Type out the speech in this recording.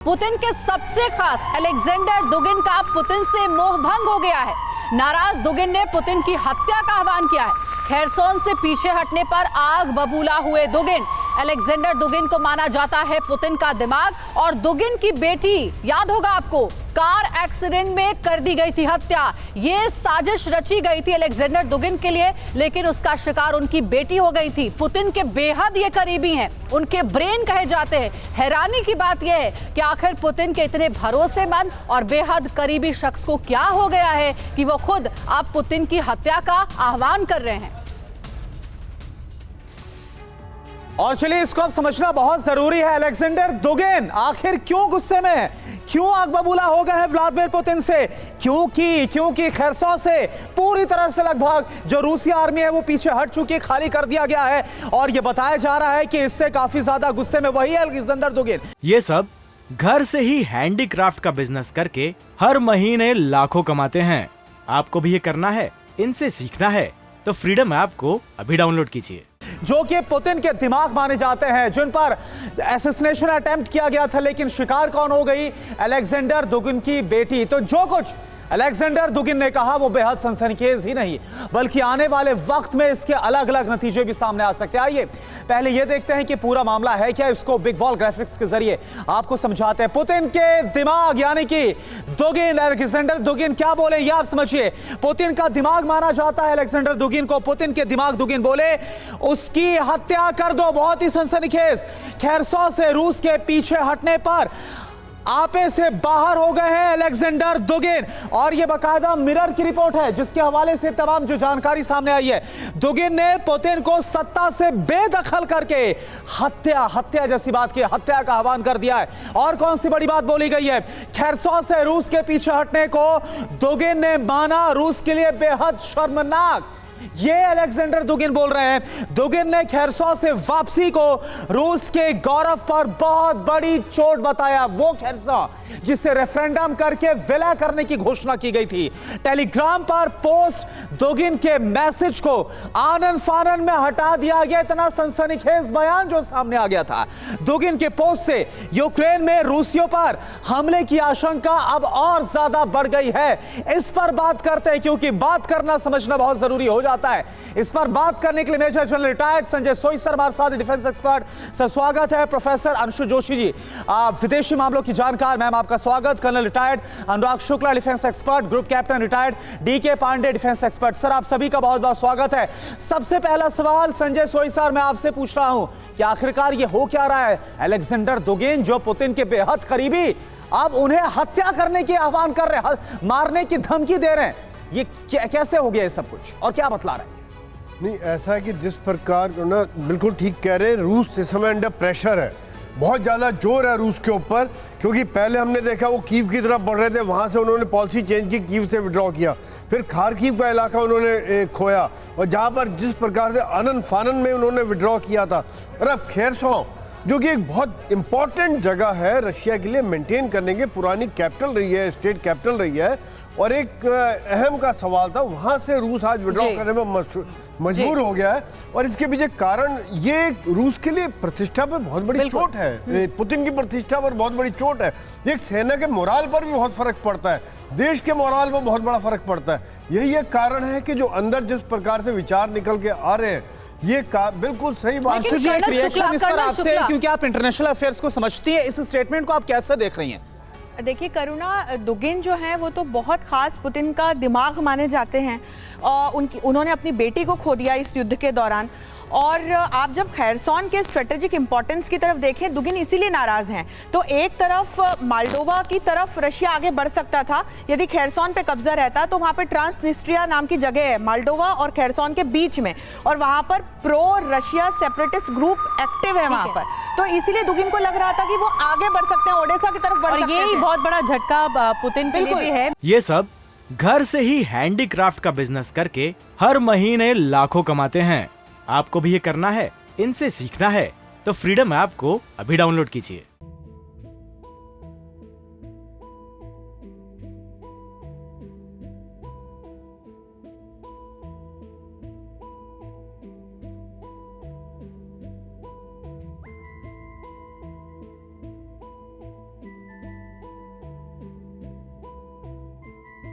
Putin के सबसे खास अलेक्जेंडर दुगिन का पुतिन से मोह भंग हो गया है। नाराज दुगिन ने पुतिन की हत्या का आह्वान किया है। खेरसोन से पीछे हटने पर आग बबूला हुए दुगिन। अलेक्जेंडर दुगिन को माना जाता है पुतिन का दिमाग और दुगिन की बेटी, याद होगा आपको, कार एक्सीडेंट में कर दी गई थी हत्या। ये साजिश रची गई थी अलेक्जेंडर दुगिन के लिए, लेकिन उसका शिकार उनकी बेटी हो गई थी। पुतिन के बेहद ये करीबी हैं, उनके ब्रेन कहे जाते हैं। हैरानी की बात यह है कि आखिर पुतिन के इतने भरोसेमंद और बेहद करीबी शख्स को क्या हो गया है कि वो खुद अब पुतिन की हत्या का आह्वान कर रहे हैं। और चलिए, इसको अब समझना बहुत जरूरी है। अलेक्जेंडर दुगिन आखिर क्यों गुस्से में है, क्यों आग बबूला हो गए हैं व्लादिमीर पुतिन से? क्योंकि खेरसों से पूरी तरह से लगभग जो रूसी आर्मी है वो पीछे हट चुकी है, खाली कर दिया गया है। और ये बताया जा रहा है कि इससे काफी ज्यादा गुस्से में वही है अलेक्जेंडर दुगिन। ये सब घर से ही हैंडीक्राफ्ट का बिजनेस करके हर महीने लाखों कमाते हैं। आपको भी ये करना है, इनसे सीखना है तो फ्रीडम ऐप को अभी डाउनलोड कीजिए। जो कि पुतिन के दिमाग माने जाते हैं, जिन पर असैसिनेशन अटेम्प्ट किया गया था, लेकिन शिकार कौन हो गई? अलेक्जेंडर दुगिन की बेटी। तो जो कुछ अलेक्जेंडर दुगिन ने कहा वो बेहद सनसनीखेज ही नहीं, बल्कि आने वाले वक्त में इसके अलग अलग नतीजे भी सामने आ सकते हैं। आइए पहले ये देखते हैं कि पूरा मामला है क्या। इसको बिग वॉल ग्राफिक्स के जरिए आपको समझाते हैं। पुतिन के दिमाग यानी कि दुगिन, अलेक्जेंडर दुगिन क्या बोले ये आप समझिए। पुतिन का दिमाग माना जाता है अलेक्जेंडर दुगिन को। पुतिन के दिमाग दुगिन बोले उसकी हत्या कर दो। बहुत ही सनसनीखेज। खेरसों से रूस के पीछे हटने पर आपे से बाहर हो गए हैं अलेक्जेंडर दुगिन। और यह बाकायदा मिरर की रिपोर्ट है जिसके हवाले से तमाम जो जानकारी सामने आई है। दुगिन ने पुतिन को सत्ता से बेदखल करके हत्या जैसी बात की, हत्या का आह्वान कर दिया है। और कौन सी बड़ी बात बोली गई है? खेरसों से रूस के पीछे हटने को दुगिन ने माना रूस के लिए बेहद शर्मनाक। ये अलेक्जेंडर दुगिन बोल रहे हैं। दुगिन ने खेरसों से वापसी को रूस के गौरव पर बहुत बड़ी चोट बताया। वो खेरसों जिसे रेफरेंडम करके विलय करने की घोषणा की गई थी। टेलीग्राम पर पोस्ट दुगिन के मैसेज को आनन फानन में हटा दिया गया। इतना सनसनीखेज बयान जो सामने आ गया था दुगिन के पोस्ट से, यूक्रेन में रूसियों पर हमले की आशंका अब और ज्यादा बढ़ गई है। इस पर बात करते हैं क्योंकि बात करना समझना बहुत जरूरी हो जाता है। इस पर बात करने के लिए मेजर जनरल रिटायर्ड संजय सोईसर हमारे साथ, डिफेंस एक्सपर्ट। सर स्वागत है। प्रोफेसर अंशु जोशी जी, विदेशी मामलों की जानकार, मैम आपका स्वागत। Colonel retired Anurag Shukla, defence expert. Group captain retired DK Pandey, defence expert. Sir आप सभी का बहुत बहुत स्वागत है। सबसे पहला सवाल संजय सोईसर मैं आपसे पूछ रहा हूं कि आखिरकार ये हो क्या रहा है? अलेक्जेंडर दुगिन जो पुतिन के बेहद करीबी, अब उन्हें हत्या करने की आह्वान कर रहे हैं, मारने की धमकी दे रहे हैं। ये कैसे हो गया ये सब कुछ और क्या बतला रहे हैं? नहीं, ऐसा है कि जिस प्रकार ना, बिल्कुल ठीक कह रहे हैं, रूस इस समय अंडर प्रेशर है। बहुत ज़्यादा जोर है रूस के ऊपर, क्योंकि पहले हमने देखा वो कीव की तरफ बढ़ रहे थे, वहाँ से उन्होंने पॉलिसी चेंज की, कीव से विड्रॉ किया। फिर खारकीव का इलाका उन्होंने खोया, और जहाँ पर जिस प्रकार से आनन फानन में उन्होंने विड्रॉ किया था। और अब खेरसों जो कि एक बहुत इंपॉर्टेंट जगह है रशिया के लिए मेंटेन करने की, पुरानी कैपिटल रही है, स्टेट कैपिटल रही है, और एक अहम का सवाल था, वहाँ से रूस आज विड्रॉ करने में मजबूर हो गया है। और इसके पीछे कारण ये रूस के लिए प्रतिष्ठा पर बहुत बड़ी चोट है। पुतिन की प्रतिष्ठा पर बहुत बड़ी चोट है। एक सेना के मोराल पर भी बहुत फर्क पड़ता है, देश के मोराल पर बहुत बड़ा फर्क पड़ता है। यही एक कारण है कि जो अंदर जिस प्रकार से विचार निकल के आ रहे हैं, ये बिल्कुल सही बात है। एक रिएक्शन इस पर आपसे, क्योंकि आप इंटरनेशनल अफेयर्स को समझती है, इस स्टेटमेंट को आप कैसे देख रही हैं? देखिए करुणा, दुगिन जो है वो तो बहुत खास पुतिन का दिमाग माने जाते हैं। उन्होंने अपनी बेटी को खो दिया इस युद्ध के दौरान। और आप जब खेरसोन के स्ट्रेटेजिक इंपॉर्टेंस की तरफ देखें, दुगिन इसीलिए नाराज हैं। तो एक तरफ मोल्डोवा की तरफ रशिया आगे बढ़ सकता था यदि खेरसोन पे कब्जा रहता, तो वहां पे ट्रांसनिस्ट्रिया नाम की जगह है मोल्डोवा और खेरसोन के बीच में, और वहां पर pro Russia separatist group active है वहां पर। तो इसीलिए दुगिन को लग रहा था कि वो आगे बढ़ सकते हैं, ओडेसा की तरफ बढ़ सकते हैं। ये बहुत बड़ा झटका पुतिन के लिए भी है। ये सब घर से ही हैंडीक्राफ्ट का बिजनेस करके हर महीने लाखों कमाते हैं। आपको भी ये करना है, इनसे सीखना है तो फ्रीडम ऐप को अभी डाउनलोड कीजिए।